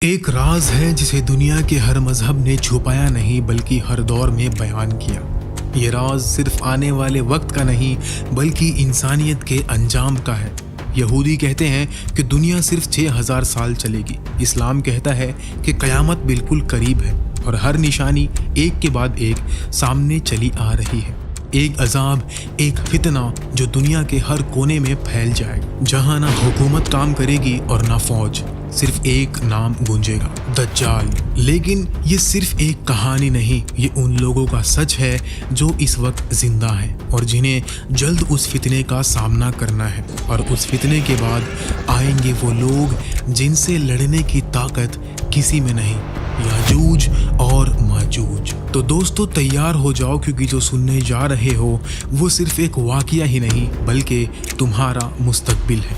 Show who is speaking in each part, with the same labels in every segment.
Speaker 1: ایک راز ہے جسے دنیا کے ہر مذہب نے چھپایا نہیں بلکہ ہر دور میں بیان کیا۔ یہ راز صرف آنے والے وقت کا نہیں بلکہ انسانیت کے انجام کا ہے۔ یہودی کہتے ہیں کہ دنیا صرف 6000 سال چلے گی۔ اسلام کہتا ہے کہ قیامت بالکل قریب ہے اور ہر نشانی ایک کے بعد ایک سامنے چلی آ رہی ہے۔ ایک عذاب، ایک فتنہ جو دنیا کے ہر کونے میں پھیل جائے گا، جہاں نہ حکومت کام کرے گی اور نہ فوج، صرف ایک نام گونجے گا، دجال۔ لیکن یہ صرف ایک کہانی نہیں، یہ ان لوگوں کا سچ ہے جو اس وقت زندہ ہیں اور جنہیں جلد اس فتنے کا سامنا کرنا ہے۔ اور اس فتنے کے بعد آئیں گے وہ لوگ جن سے لڑنے کی طاقت کسی میں نہیں، یاجوج اور ماجوج۔ تو دوستو تیار ہو جاؤ، کیونکہ جو سننے جا رہے ہو وہ صرف ایک واقعہ ہی نہیں بلکہ تمہارا مستقبل ہے۔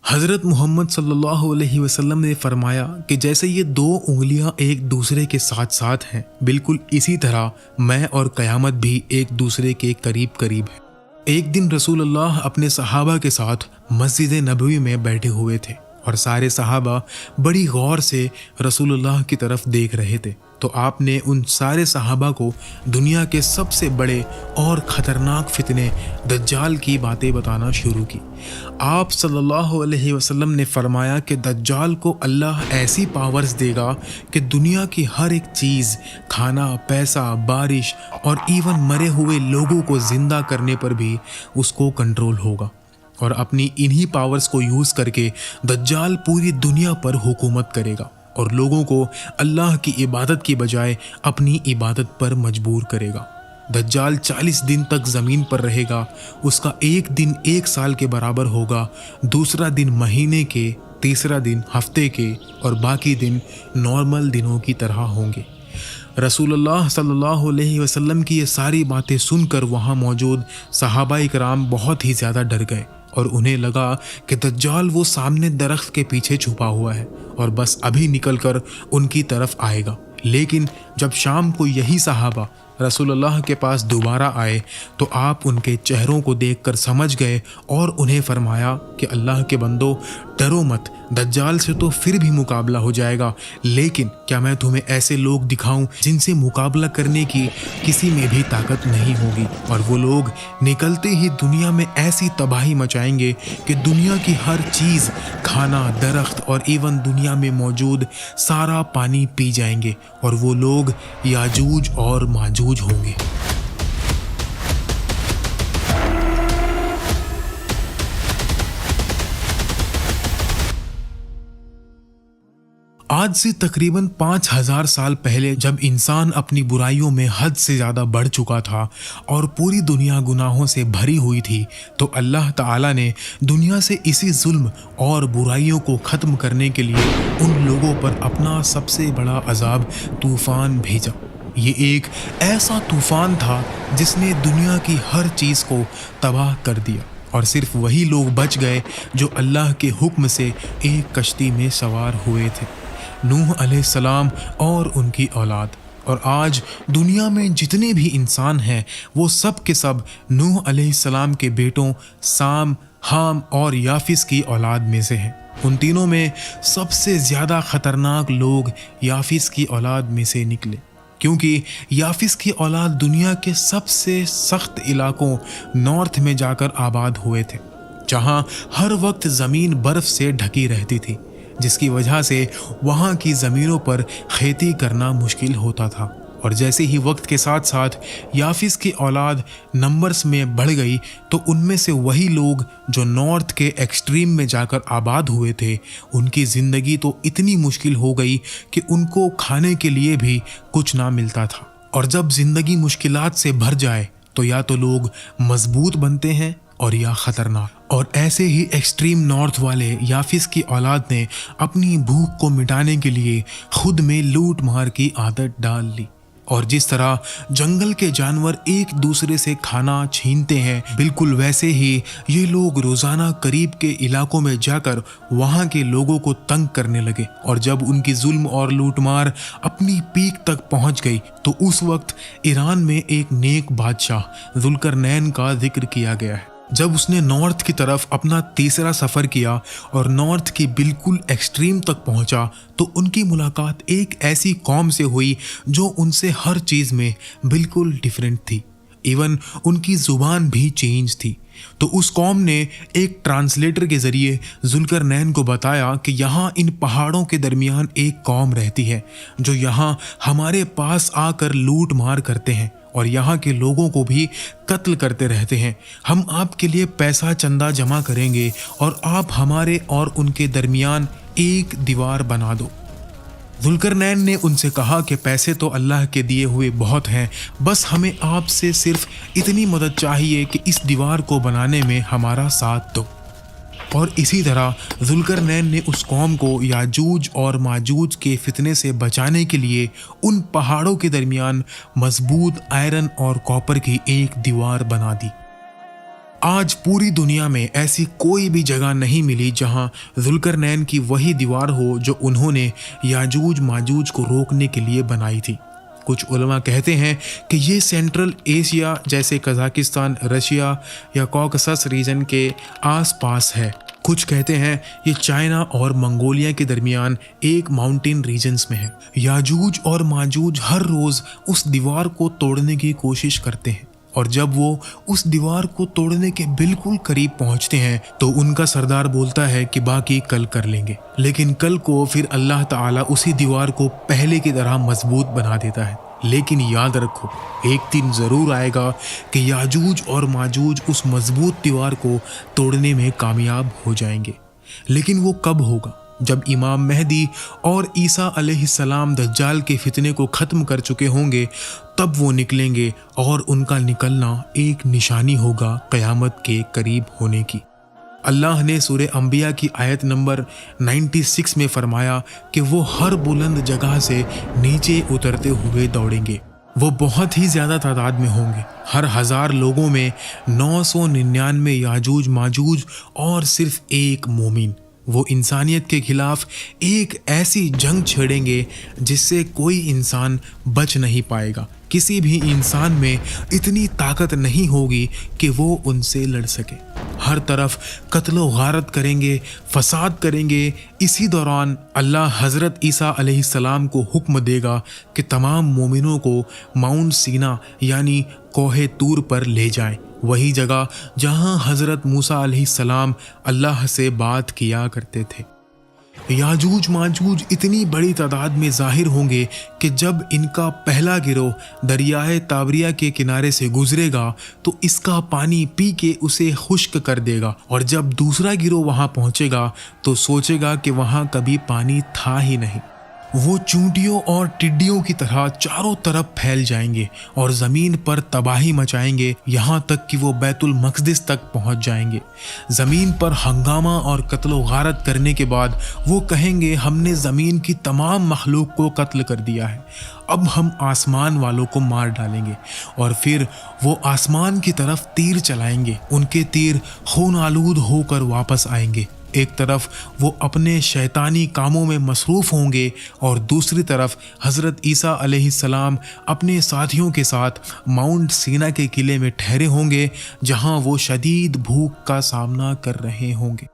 Speaker 1: حضرت محمد صلی اللہ علیہ وسلم نے فرمایا کہ جیسے یہ دو انگلیاں ایک دوسرے کے ساتھ ساتھ ہیں، بالکل اسی طرح میں اور قیامت بھی ایک دوسرے کے قریب قریب ہے۔ ایک دن رسول اللہ اپنے صحابہ کے ساتھ مسجد نبوی میں بیٹھے ہوئے تھے اور سارے صحابہ بڑی غور سے رسول اللہ کی طرف دیکھ رہے تھے۔ تو آپ نے ان سارے صحابہ کو دنیا کے سب سے بڑے اور خطرناک فتنے دجال کی باتیں بتانا شروع کی۔ آپ صلی اللہ علیہ وسلم نے فرمایا کہ دجال کو اللہ ایسی پاورز دے گا کہ دنیا کی ہر ایک چیز، کھانا، پیسہ، بارش اور ایون مرے ہوئے لوگوں کو زندہ کرنے پر بھی اس کو کنٹرول ہوگا، اور اپنی انہی پاورز کو یوز کر کے دجال پوری دنیا پر حکومت کرے گا اور لوگوں کو اللہ کی عبادت کی بجائے اپنی عبادت پر مجبور کرے گا۔ دجال 40 دن تک زمین پر رہے گا۔ اس کا ایک دن 1 سال کے برابر ہوگا، دوسرا دن مہینے کے، تیسرا دن ہفتے کے اور باقی دن نارمل دنوں کی طرح ہوں گے۔ رسول اللہ صلی اللہ علیہ وسلم کی یہ ساری باتیں سن کر وہاں موجود صحابہ کرام بہت ہی زیادہ ڈر گئے اور انہیں لگا کہ دجال وہ سامنے درخت کے پیچھے چھپا ہوا ہے اور بس ابھی نکل کر ان کی طرف آئے گا۔ لیکن جب شام کو یہی صحابہ رسول اللہ کے پاس دوبارہ آئے تو آپ ان کے چہروں کو دیکھ کر سمجھ گئے اور انہیں فرمایا کہ اللہ کے بندو، ڈرو مت، دجال سے تو پھر بھی مقابلہ ہو جائے گا، لیکن کیا میں تمہیں ایسے لوگ دکھاؤں جن سے مقابلہ کرنے کی کسی میں بھی طاقت نہیں ہوگی، اور وہ لوگ نکلتے ہی دنیا میں ایسی تباہی مچائیں گے کہ دنیا کی ہر چیز، کھانا، درخت اور ایون دنیا میں موجود سارا پانی پی جائیں گے، اور وہ لوگ یاجوج اور ماجوج ہوں گے۔ آج سے تقریباً 5000 سال پہلے جب انسان اپنی برائیوں میں حد سے زیادہ بڑھ چکا تھا اور پوری دنیا گناہوں سے بھری ہوئی تھی، تو اللہ تعالیٰ نے دنیا سے اسی ظلم اور برائیوں کو ختم کرنے کے لیے ان لوگوں پر اپنا سب سے بڑا عذاب طوفان بھیجا۔ یہ ایک ایسا طوفان تھا جس نے دنیا کی ہر چیز کو تباہ کر دیا، اور صرف وہی لوگ بچ گئے جو اللہ کے حکم سے ایک کشتی میں سوار ہوئے تھے، نوح علیہ السلام اور ان کی اولاد۔ اور آج دنیا میں جتنے بھی انسان ہیں وہ سب کے سب نوح علیہ السلام کے بیٹوں سام، حام اور یافس کی اولاد میں سے ہیں۔ ان تینوں میں سب سے زیادہ خطرناک لوگ یافس کی اولاد میں سے نکلے، کیونکہ یافس کی اولاد دنیا کے سب سے سخت علاقوں نارتھ میں جا کر آباد ہوئے تھے، جہاں ہر وقت زمین برف سے ڈھکی رہتی تھی، جس کی وجہ سے وہاں کی زمینوں پر کھیتی کرنا مشکل ہوتا تھا۔ اور جیسے ہی وقت کے ساتھ ساتھ یافس کی اولاد نمبرز میں بڑھ گئی تو ان میں سے وہی لوگ جو نارتھ کے ایکسٹریم میں جا کر آباد ہوئے تھے، ان کی زندگی تو اتنی مشکل ہو گئی کہ ان کو کھانے کے لیے بھی کچھ نہ ملتا تھا۔ اور جب زندگی مشکلات سے بھر جائے تو یا تو لوگ مضبوط بنتے ہیں اور یا خطرناک۔ اور ایسے ہی ایکسٹریم نارتھ والے یافس کی اولاد نے اپنی بھوک کو مٹانے کے لیے خود میں لوٹ مار کی عادت ڈال لی، اور جس طرح جنگل کے جانور ایک دوسرے سے کھانا چھینتے ہیں، بالکل ویسے ہی یہ لوگ روزانہ قریب کے علاقوں میں جا کر وہاں کے لوگوں کو تنگ کرنے لگے۔ اور جب ان کی ظلم اور لوٹ مار اپنی پیک تک پہنچ گئی تو اس وقت ایران میں ایک نیک بادشاہ ذوالقرنین کا ذکر کیا گیا ہے۔ जब उसने नॉर्थ की तरफ अपना तीसरा सफ़र किया और नॉर्थ की बिल्कुल एक्सट्रीम तक पहुंचा, तो उनकी मुलाकात एक ऐसी कौम से हुई जो उनसे हर चीज़ में बिल्कुल डिफरेंट थी। इवन उनकी ज़ुबान भी चेंज थी। तो उस कौम ने एक ट्रांसलेटर के ज़रिए जुल्करनैन को बताया कि यहाँ इन पहाड़ों के दरमियान एक कौम रहती है जो यहाँ हमारे पास आकर लूट मार करते हैं और यहाँ के लोगों को भी कत्ल करते रहते हैं। हम आपके लिए पैसा चंदा जमा करेंगे और आप हमारे और उनके दरमियान एक दीवार बना दो। जुल्करनैन ने उनसे कहा कि पैसे तो अल्लाह के दिए हुए बहुत हैं, बस हमें आपसे सिर्फ इतनी मदद चाहिए कि इस दीवार को बनाने में हमारा साथ दो। और इसी तरह जुल्करनैन ने उस कौम को याजूज और माजूज के फितने से बचाने के लिए उन पहाड़ों के दरमियान मजबूत आयरन और कॉपर की एक दीवार बना दी। आज पूरी दुनिया में ऐसी कोई भी जगह नहीं मिली जहां जुल्करनैन की वही दीवार हो जो उन्होंने याजूज माजूज को रोकने के लिए बनाई थी। कुछ उलमा कहते हैं कि ये सेंट्रल एशिया जैसे कजाकिस्तान, रशिया या कॉकसस रीजन के आसपास है। कुछ कहते हैं ये चाइना और मंगोलिया के दरमियान एक माउंटेन रीजन्स में है। याजूज और माजूज हर रोज़ उस दीवार को तोड़ने की कोशिश करते हैं और जब वो उस दीवार को तोड़ने के बिल्कुल करीब पहुंचते हैं तो उनका सरदार बोलता है कि बाकी कल कर लेंगे। लेकिन कल को फिर अल्लाह ताला उसी दीवार को पहले की तरह मजबूत बना देता है। लेकिन याद रखो, एक दिन ज़रूर आएगा कि याजूज और माजूज उस मजबूत दीवार को तोड़ने में कामयाब हो जाएंगे। लेकिन वो कब होगा? जब इमाम मेहदी और ईसा अलैहिस्सलाम दज्जाल के फितने को ख़त्म कर चुके होंगे, तब वो निकलेंगे और उनका निकलना एक निशानी होगा क़यामत के करीब होने की। अल्लाह ने सूरह अंबिया की आयत नंबर 96 में फरमाया कि वो हर बुलंद जगह से नीचे उतरते हुए दौड़ेंगे। वो बहुत ही ज़्यादा तादाद में होंगे। हर 1000 लोगों में 999 याजूज माजूज और सिर्फ एक मोमिन। वो इंसानियत के खिलाफ एक ऐसी जंग छेड़ेंगे जिससे कोई इंसान बच नहीं पाएगा। किसी भी इंसान में इतनी ताकत नहीं होगी कि वो उनसे लड़ सके। हर तरफ कत्लो गारत करेंगे, फसाद करेंगे। इसी दौरान अल्लाह हज़रत ईसा अलैहिस्सलाम को हुक्म देगा कि तमाम मोमिनों को माउंट सीना यानी कोहे तूर पर ले जाएं, वही जगह जहां हज़रत मूसा अलैहिस्सलाम अल्लाह से बात किया करते थे। याजूज माजूज इतनी बड़ी तादाद में ज़ाहिर होंगे कि जब इनका पहला गिरोह दरियाए ताबरिया के किनारे से गुजरेगा तो इसका पानी पी के उसे खुश्क कर देगा, और जब दूसरा गिरोह वहां पहुंचेगा तो सोचेगा कि वहां कभी पानी था ही नहीं। वो चूंटियों और टिड्डियों की तरह चारों तरफ फैल जाएंगे और ज़मीन पर तबाही मचाएंगे, यहाँ तक कि वो बैतुल मक़दिस तक पहुँच जाएंगे। ज़मीन पर हंगामा और कत्ल गारत करने के बाद वो कहेंगे, हमने ज़मीन की तमाम मखलूक को कत्ल कर दिया है, अब हम आसमान वालों को मार डालेंगे। और फिर वो आसमान की तरफ तीर चलाएंगे। उनके तीर खून आलूद होकर वापस आएंगे। एक तरफ वो अपने शैतानी कामों में मसरूफ़ होंगे और दूसरी तरफ हज़रत ईसा अलैहिस्सलाम अपने साथियों के साथ माउंट सीना के किले में ठहरे होंगे, जहां वो शदीद भूख का सामना कर रहे होंगे।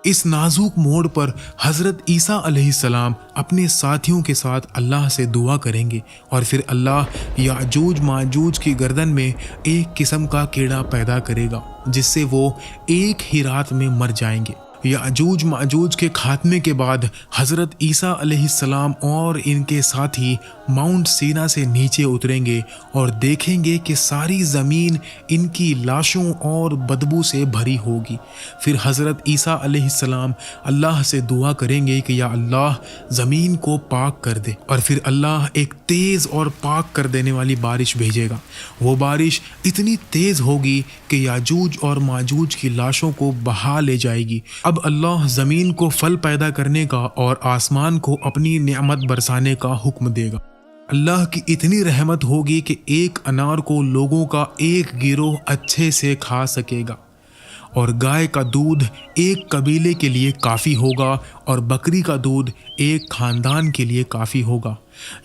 Speaker 1: इस नाजुक मोड़ पर हज़रत ईसा अलैहिस्सलाम अपने साथियों के साथ अल्लाह से दुआ करेंगे और फिर अल्लाह याजूज माजूज की गर्दन में एक किस्म का कीड़ा पैदा करेगा जिससे वो एक ही रात में मर जाएंगे। याजूज माजूज के खात्मे के बाद हज़रत ईसा अलैहिस्सलाम और इनके साथी माउंट सीना से नीचे उतरेंगे और देखेंगे कि सारी ज़मीन इनकी लाशों और बदबू से भरी होगी। फिर हज़रत ईसा अलैहिस्सलाम अल्लाह से दुआ करेंगे कि या अल्लाह ज़मीन को पाक कर दे, और फिर अल्लाह एक तेज़ और पाक कर देने वाली बारिश भेजेगा। वो बारिश इतनी तेज़ होगी कि याजूज और माजूज की लाशों को बहा ले जाएगी। अब अल्लाह ज़मीन को फल पैदा करने का और आसमान को अपनी नेमत बरसाने का हुक्म देगा। अल्लाह की इतनी रहमत होगी कि एक अनार को लोगों का एक गिरोह अच्छे से खा सकेगा, और गाय का दूध एक कबीले के लिए काफ़ी होगा और बकरी का दूध एक ख़ानदान के लिए काफ़ी होगा।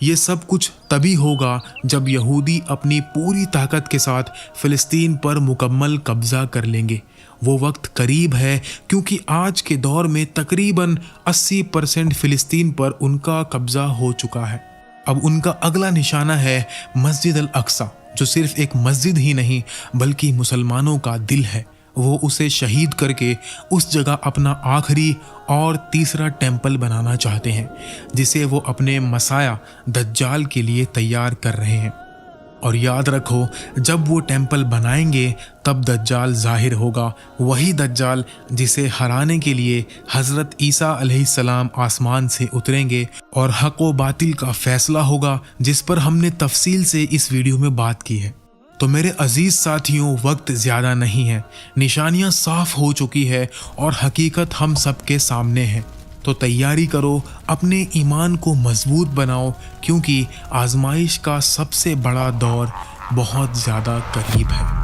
Speaker 1: ये सब कुछ तभी होगा जब यहूदी अपनी पूरी ताकत के साथ फ़िलिस्तीन पर मुकम्मल कब्ज़ा कर लेंगे। वो वक्त करीब है, क्योंकि आज के दौर में तकरीबन 80% फ़िलिस्तीन पर उनका कब्ज़ा हो चुका है। अब उनका अगला निशाना है मस्जिद अल अक्सा, जो सिर्फ एक मस्जिद ही नहीं बल्कि मुसलमानों का दिल है। वो उसे शहीद करके उस जगह अपना आखिरी और तीसरा टेंपल बनाना चाहते हैं, जिसे वो अपने मसाया दज्जाल के लिए तैयार कर रहे हैं। और याद रखो, जब वो टेंपल बनाएंगे तब दज्जाल ज़ाहिर होगा, वही दज्जाल जिसे हराने के लिए हज़रत ईसा अलैहिस्सलाम आसमान से उतरेंगे और हक़ व बातिल का फ़ैसला होगा, जिस पर हमने तफसील से इस वीडियो में बात की है। तो मेरे अजीज़ साथियों, वक्त ज़्यादा नहीं है, निशानियाँ साफ़ हो चुकी है और हकीकत हम सब के सामने है। तो तैयारी करो, अपने ईमान को मजबूत बनाओ, क्योंकि आजमाइश का सबसे बड़ा दौर बहुत ज़्यादा करीब है।